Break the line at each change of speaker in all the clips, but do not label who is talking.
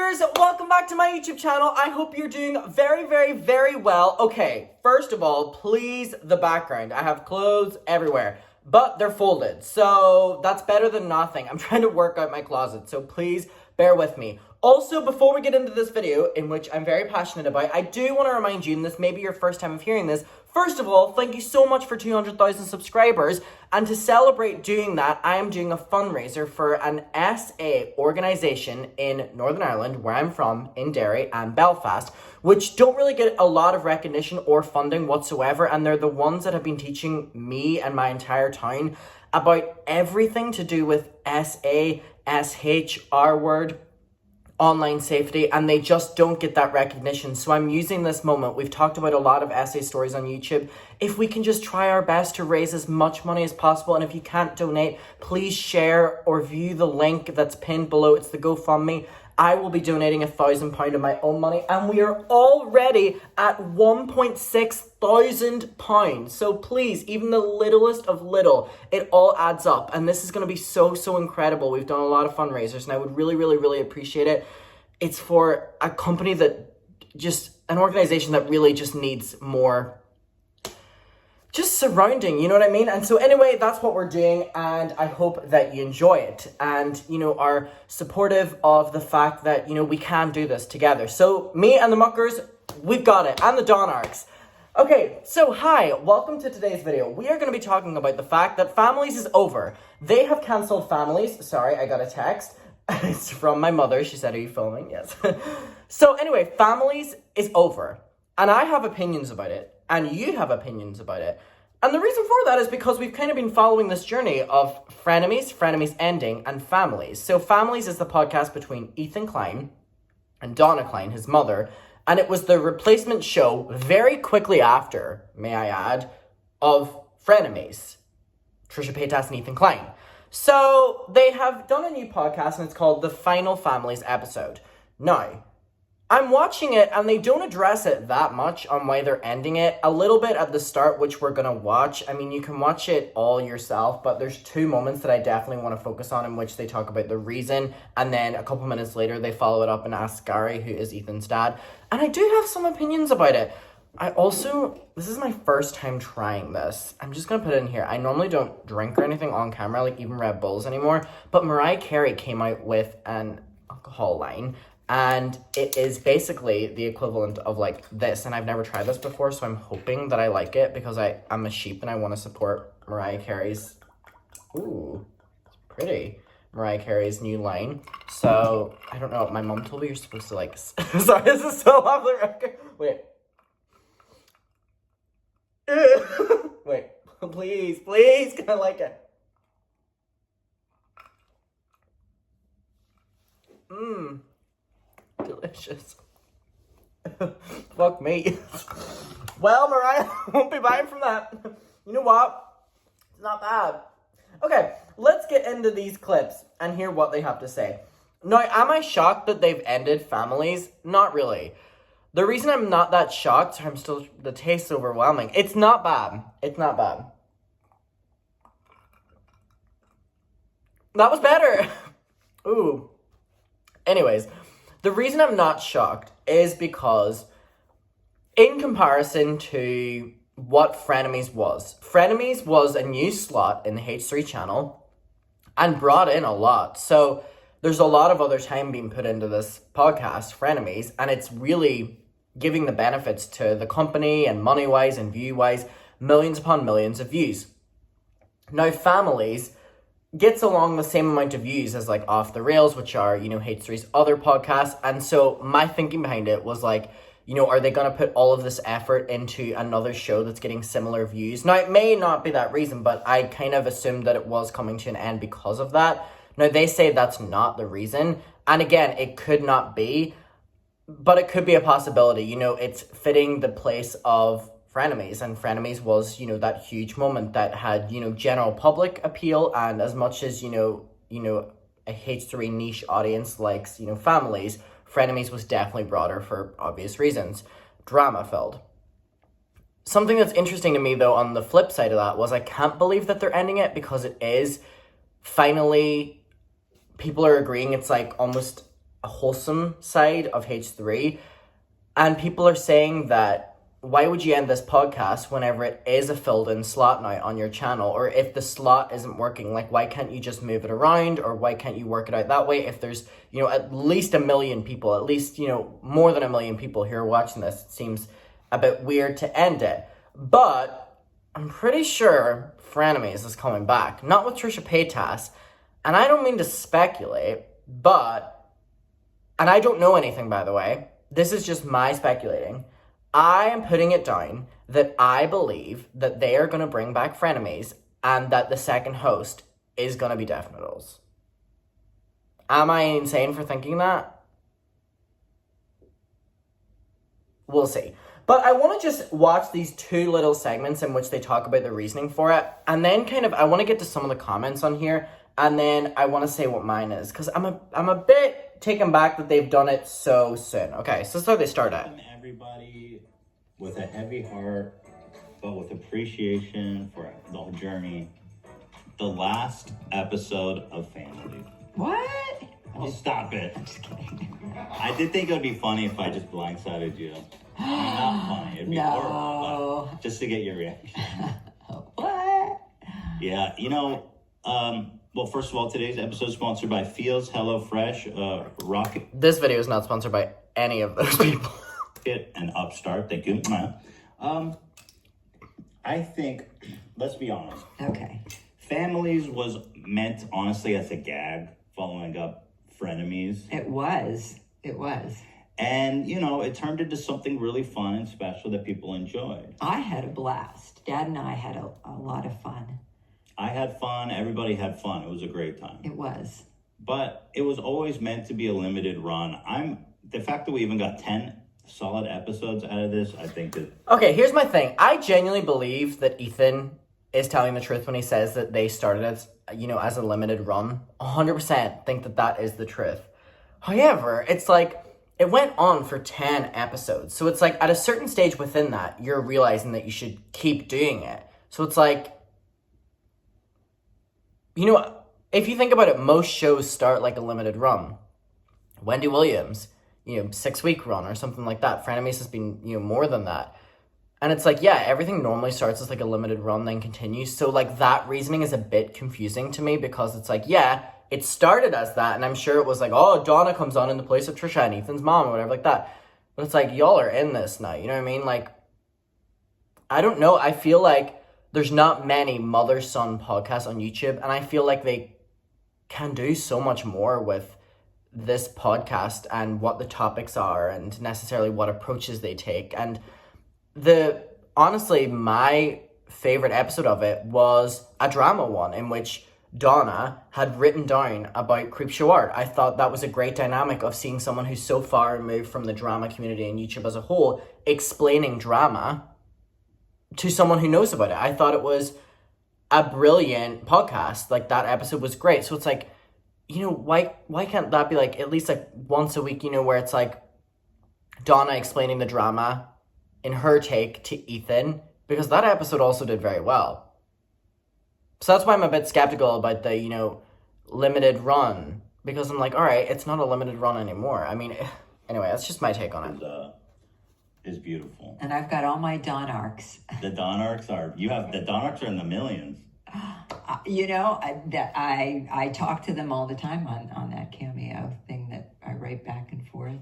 muckers, welcome back to my YouTube channel. I hope you're doing very well. Okay, first of all, please, the background. I have clothes everywhere, but they're folded, so that's better than nothing. I'm trying to work out my closet, so please bear with me. Also, before we get into this video, in which I'm very passionate about, I do want to remind you, and this may be your first time of hearing this, first of all, thank you so much for 200,000 subscribers, and to celebrate doing that, I am doing a fundraiser for an SA organisation in Northern Ireland, where I'm from, in Derry and Belfast, which don't really get a lot of recognition or funding whatsoever, and they're the ones that have been teaching me and my entire town about everything to do with SA, SH, R word, online safety, and they just don't get that recognition. So I'm using this moment. We've talked about a lot of essay stories on YouTube. If we can just try our best to raise as much money as possible, and if you can't donate, please share or view the link that's pinned below. It's the GoFundMe. I will be donating £1,000 of my own money, and we are already at £1,600. So please, even the littlest of little, it all adds up, and this is going to be so incredible. We've done a lot of fundraisers, and I would really appreciate it. It's for a company that an organization that really just needs more just surrounding, you know what I mean? And so anyway, that's what we're doing, and I hope that you enjoy it and, are supportive of the fact that, we can do this together. So me and the muckers, we've got it, and the Donarchs. Okay, so hi, welcome to today's video. We are going to be talking about the fact that Families is over. They have cancelled Families. Sorry, I got a text. It's from my mother. She said, are you filming? Yes. So anyway, Families is over, and I have opinions about it. And you have opinions about it. And the reason for that is because we've kind of been following this journey of frenemies ending, and Families. So Families is the podcast between Ethan Klein and Donna Klein, his mother. And it was the replacement show very quickly after, may I add, of Frenemies. Trisha Paytas and Ethan Klein. So they have done a new podcast, and it's called The Final Families Episode. Now, I'm watching it, and they don't address it that much on why they're ending it. A little bit at the start, which we're going to watch. I mean, you can watch it all yourself, but there's two moments that I definitely want to focus on in which they talk about the reason, and then a couple minutes later, they follow it up and ask Gary, who is Ethan's dad. And I do have some opinions about it. This is my first time trying this. I'm just going to put it in here. I normally don't drink or anything on camera, like even Red Bulls anymore, but Mariah Carey came out with an alcohol line, and it is basically the equivalent of like this, and I've never tried this before, so I'm hoping that I like it because I'm a sheep and I want to support Mariah Carey's, ooh, it's pretty, Mariah Carey's new line. So, I don't know, my mom told me you're supposed to like, sorry, this is so off the record, wait. Wait, please, can I like it? Delicious. Fuck me. Well, Mariah, won't be buying from that. You know what? It's not bad. Okay, let's get into these clips and hear what they have to say. Now, am I shocked that they've ended Families? Not really. The reason I'm not that shocked, the taste's overwhelming. It's not bad. It's not bad. That was better. Ooh. Anyways, the reason I'm not shocked is because in comparison to what Frenemies was a new slot in the H3 channel and brought in a lot. So there's a lot of other time being put into this podcast, Frenemies, and it's really giving the benefits to the company and money-wise and view-wise, millions upon millions of views. Now, Families gets along the same amount of views as like Off the Rails, which are, H3's other podcasts. And so my thinking behind it was like, are they going to put all of this effort into another show that's getting similar views? Now, it may not be that reason, but I kind of assumed that it was coming to an end because of that. Now, they say that's not the reason. And again, it could not be, but it could be a possibility. It's fitting the place of Frenemies, and Frenemies was, that huge moment that had, general public appeal, and as much as, a H3 niche audience likes, Families, Frenemies was definitely broader for obvious reasons. Drama-filled. Something that's interesting to me, though, on the flip side of that was I can't believe that they're ending it, because it is finally, people are agreeing it's like almost wholesome side of H3. And people are saying that, why would you end this podcast whenever it is a filled-in slot now on your channel? Or if the slot isn't working, like, why can't you just move it around? Or why can't you work it out that way? If there's, at least 1 million people, at least, more than 1 million people who are watching this, it seems a bit weird to end it. But I'm pretty sure Frenemies is coming back. Not with Trisha Paytas. And I don't mean to speculate, but, and I don't know anything, by the way. This is just my speculating. I am putting it down that I believe that they are going to bring back Frenemies and that the second host is going to be Def Noodles. Am I insane for thinking that? We'll see. But I want to just watch these 2 little segments in which they talk about the reasoning for it. And then I want to get to some of the comments on here. And then I want to say what mine is. Because I'm a bit taken back that they've done it so soon. Okay, so that's how they start at.
Everybody with a heavy heart, but with appreciation for the whole journey. The last episode of Family.
What?
Oh, stop it.
I'm just kidding.
I did think it would be funny if I just blindsided you. I mean, not funny. It'd be horrible, but just to get your reaction.
What?
Yeah, well, first of all, today's episode is sponsored by Feels HelloFresh, Rocket.
This video is not sponsored by any of those people.
And Upstart, thank you. I think, let's be honest.
Okay.
Families was meant, honestly, as a gag, following up Frenemies.
It was.
And, it turned into something really fun and special that people enjoyed.
I had a blast. Dad and I had a lot of fun.
I had fun. Everybody had fun. It was a great time.
It was.
But it was always meant to be a limited run. The fact that we even got 10 solid episodes out of this, I think that...
Okay, here's my thing. I genuinely believe that Ethan is telling the truth when he says that they started as, as a limited run. 100% think that is the truth. However, it's like, it went on for 10 episodes. So it's like, at a certain stage within that, you're realizing that you should keep doing it. So it's like, if you think about it, most shows start like a limited run. Wendy Williams, 6-week run or something like that. Frenemies has been, more than that. And it's like, yeah, everything normally starts as like a limited run, then continues. So like that reasoning is a bit confusing to me because it's like, yeah, it started as that. And I'm sure it was like, oh, Donna comes on in the place of Trisha and Ethan's mom or whatever like that. But it's like, y'all are in this now. You know what I mean? Like, I don't know. I feel like there's not many mother-son podcasts on YouTube. And I feel like they can do so much more with this podcast and what the topics are and necessarily what approaches they take. And honestly, my favorite episode of it was a drama one in which Donna had written down about Creepshow art. I thought that was a great dynamic of seeing someone who's so far removed from the drama community and YouTube as a whole explaining drama to someone who knows about it. I thought it was a brilliant podcast. Like, that episode was great. So it's like, why can't that be like at least like once a week, where it's like Donna explaining the drama in her take to Ethan, because that episode also did very well. So that's why I'm a bit skeptical about the, limited run, because I'm like, all right, it's not a limited run anymore. I mean, anyway, that's just my take on it.
Is beautiful.
And I've got all my Dawn arcs.
The Dawn arcs are in the millions.
I talk to them all the time on that Cameo thing that I write back and forth.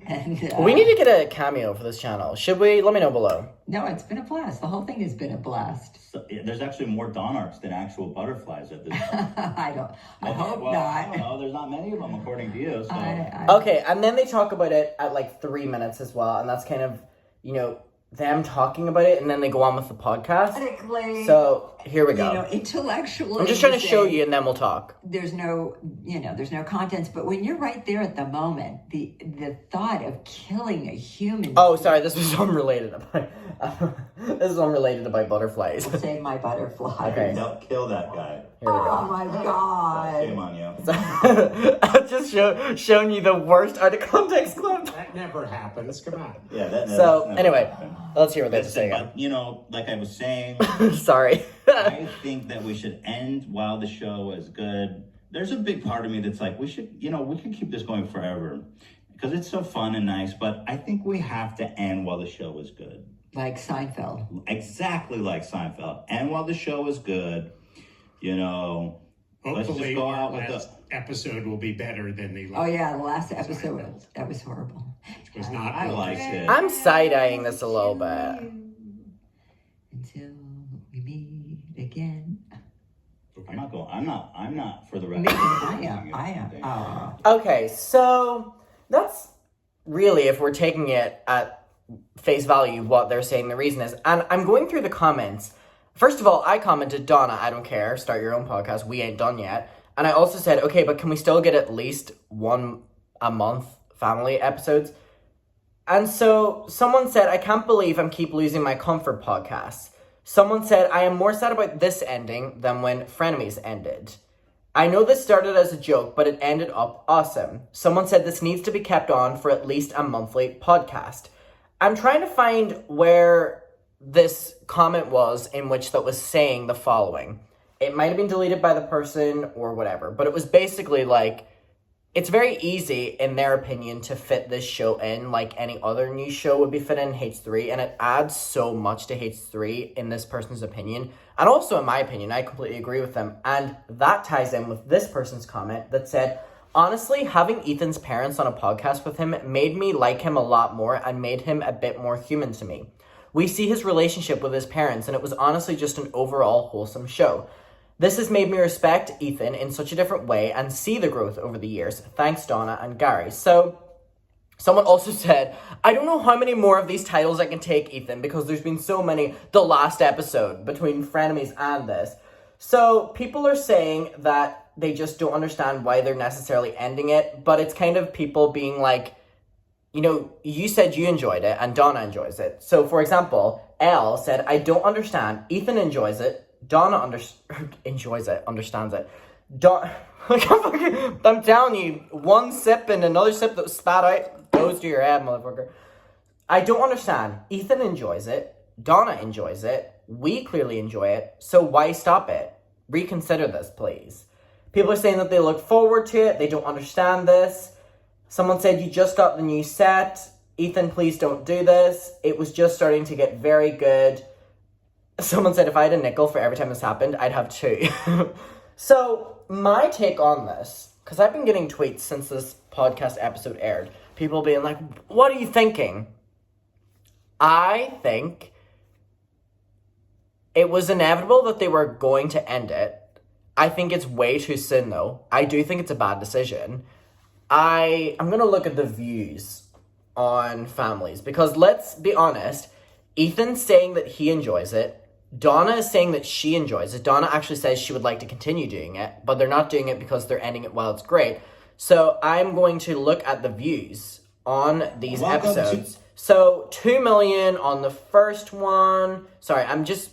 And
we need to get a Cameo for this channel. Should we? Let me know below.
No, it's been a blast. The whole thing has been a blast.
So, there's actually more Dawn arcs than actual butterflies at this point.
I hope not.
I don't know. There's not many of them according to you. So.
Okay, and then they talk about it at like 3 minutes as well, and that's kind of, them talking about it, and then they go on with the podcast. So here we go.
Intellectually,
I'm just trying to show you, and then we'll talk.
There's no contents, but when you're right there at the moment, the thought of killing a human.
Oh, sorry, this was unrelated. This is unrelated about butterflies.
I'll save my butterfly.
Okay,
don't kill that guy.
Here we go.
Oh my God!
Shame on you.
I've just showing you the worst out of context clip.
That never happens. Come on.
Yeah, that never.
So anyway, let's hear what they have to say.
But like I was saying,
sorry.
I think that we should end while the show is good. there's a big part of me that's like, we should keep this going forever because it's so fun and nice, but I think we have to end while the show is good.
Like Seinfeld.
Exactly like Seinfeld. And while the show is good, let's just
Hopefully,
go
our
out with
last episode will be better than the last.
Oh yeah, the last episode, that was horrible.
Which was not
I
good.
liked it.
I'm side-eyeing this a little bit.
Until we meet again.
I'm not for the rest.
I am. Oh.
Okay, so that's really, if we're taking it at face value, what they're saying the reason is. And I'm going through the comments. First of all, I commented, Donna, I don't care, start your own podcast, we ain't done yet. And I also said, okay, but can we still get at least one a month family episodes? And so someone said, I can't believe I'm keep losing my comfort podcasts. Someone said, I am more sad about this ending than when Frenemies ended. I know this started as a joke, but it ended up awesome. Someone said this needs to be kept on for at least a monthly podcast. I'm trying to find where this comment was in which that was saying the following. It might have been deleted by the person or whatever, but it was basically like, it's very easy, in their opinion, to fit this show in like any other new show would be fit in H3, and it adds so much to H3 in this person's opinion. And also in my opinion, I completely agree with them. And that ties in with this person's comment that said, honestly, having Ethan's parents on a podcast with him made me like him a lot more and made him a bit more human to me. We see his relationship with his parents, and it was honestly just an overall wholesome show. This has made me respect Ethan in such a different way and see the growth over the years. Thanks, Donna and Gary. So, someone also said, I don't know how many more of these titles I can take, Ethan, because there's been so many the last episode between Frenemies and this. So, people are saying that they just don't understand why they're necessarily ending it, but it's kind of people being like, you said you enjoyed it and Donna enjoys it. So, for example, Elle said, I don't understand. Ethan enjoys it. Donna enjoys it, understands it. I'm telling you, one sip and another sip that was spat out goes to your head, motherfucker. I don't understand. Ethan enjoys it. Donna enjoys it. We clearly enjoy it. So why stop it? Reconsider this, please. People are saying that they look forward to it. They don't understand this. Someone said, you just got the new set. Ethan, please don't do this. It was just starting to get very good. Someone said, if I had a nickel for every time this happened, I'd have two. So, my take on this, because I've been getting tweets since this podcast episode aired, people being like, what are you thinking? I think it was inevitable that they were going to end it. I think it's way too soon, though. I do think it's a bad decision. I'm going to look at the views on families, because let's be honest, Ethan's saying that he enjoys it. Donna is saying that she enjoys it. Donna actually says she would like to continue doing it, but they're not doing it because they're ending it while it's great. So I'm going to look at the views on these episodes. So 2 million on the first one. Sorry,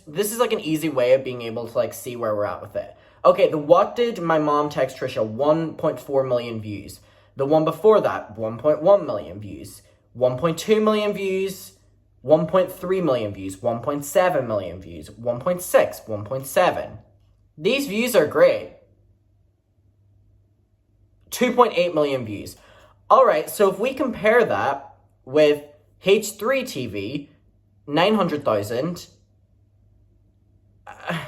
this is like an easy way of being able to like see where we're at with it. Okay, the What Did My Mom Text Trisha, 1.4 million views. The one before that, 1.1 million views. 1.2 million views. 1.3 million views, 1.7 million views, 1.6, 1.7. These views are great. 2.8 million views. All right, so if we compare that with H3 TV, 900,000. I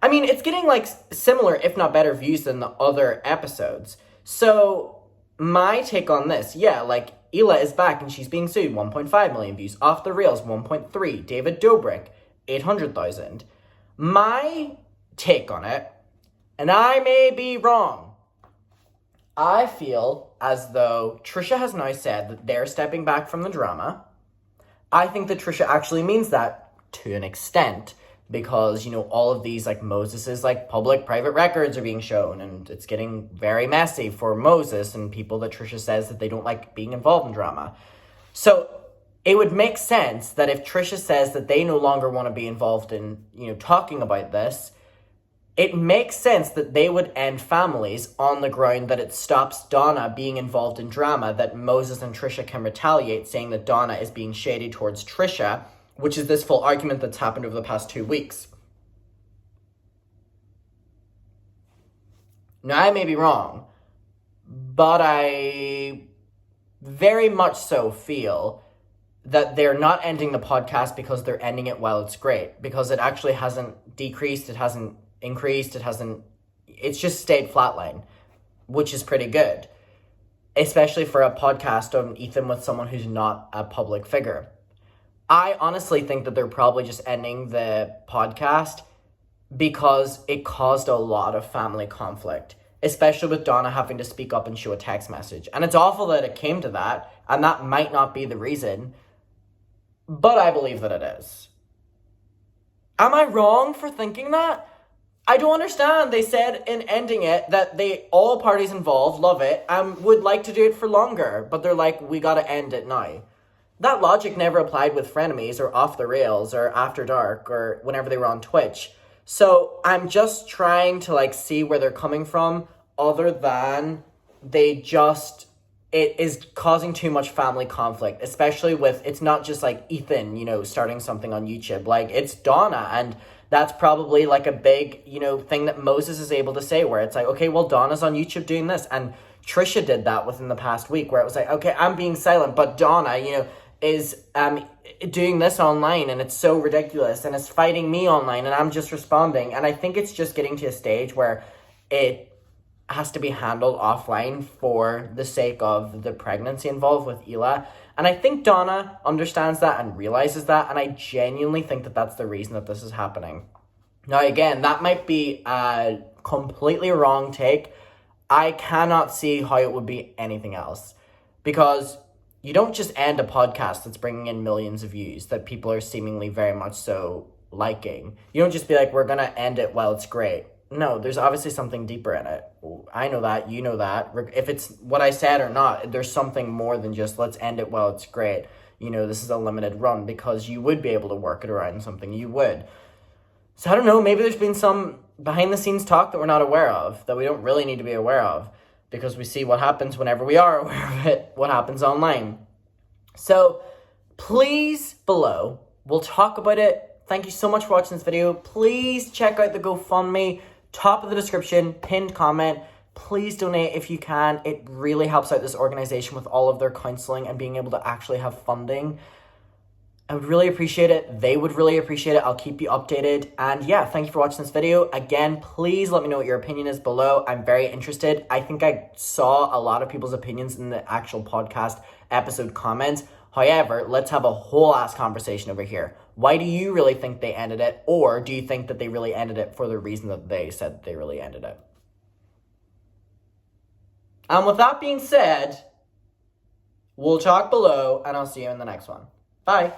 mean, it's getting like similar, if not better views than the other episodes. So my take on this, like, Ela is back and she's being sued, 1.5 million views. Off the Rails, 1.3. David Dobrik, 800,000. My take on it, and I may be wrong, I feel as though Trisha has now said that they're stepping back from the drama. I think that Trisha actually means that to an extent, because, all of these, like, Moses's, like, public-private records are being shown, and it's getting very messy for Moses and people that Trisha says that they don't like being involved in drama. So, it would make sense that if Trisha says that they no longer want to be involved in, talking about this, it makes sense that they would end families on the ground that it stops Donna being involved in drama, that Moses and Trisha can retaliate, saying that Donna is being shady towards Trisha, which is this full argument that's happened over the past 2 weeks. Now, I may be wrong, but I very much so feel that they're not ending the podcast because they're ending it while it's great, because it actually hasn't decreased, it hasn't increased, it's just stayed flatline, which is pretty good, especially for a podcast on Ethan with someone who's not a public figure. I honestly think that they're probably just ending the podcast because it caused a lot of family conflict, especially with Donna having to speak up and show a text message. And it's awful that it came to that, and that might not be the reason, but I believe that it is. Am I wrong for thinking that? I don't understand. They said in ending it that all parties involved love it and would like to do it for longer, but they're like, we gotta end it now. That logic never applied with Frenemies or Off the Rails or After Dark or whenever they were on Twitch. So I'm just trying to see where they're coming from, other than it is causing too much family conflict, especially with, it's not just Ethan, starting something on YouTube. It's Donna, and that's probably a big, thing that Moses is able to say, where it's okay, well, Donna's on YouTube doing this. And Trisha did that within the past week, where it was okay, I'm being silent, but Donna, is doing this online, and it's so ridiculous, and it's fighting me online, and I'm just responding. And I think it's just getting to a stage where it has to be handled offline for the sake of the pregnancy involved with Ela. And I think Donna understands that and realizes that, and I genuinely think that that's the reason that this is happening. Now, again, that might be a completely wrong take. I cannot see how it would be anything else, because you don't just end a podcast that's bringing in millions of views that people are seemingly very much so liking. You don't just be we're going to end it while it's great. No, there's obviously something deeper in it. I know that, you know that. If it's what I said or not, there's something more than just let's end it while it's great. This is a limited run, because you would be able to work it around something. You would. So I don't know, maybe there's been some behind the scenes talk that we're not aware of, that we don't really need to be aware of, because we see what happens whenever we are aware of it, what happens online. So please, below, we'll talk about it. Thank you so much for watching this video. Please check out the GoFundMe, top of the description, pinned comment. Please donate if you can. It really helps out this organization with all of their counseling and being able to actually have funding. I would really appreciate it. They would really appreciate it. I'll keep you updated. And yeah, thank you for watching this video. Again, please let me know what your opinion is below. I'm very interested. I think I saw a lot of people's opinions in the actual podcast episode comments. However, let's have a whole ass conversation over here. Why do you really think they ended it? Or do you think that they really ended it for the reason that they said they really ended it? And with that being said, we'll talk below, and I'll see you in the next one. Bye.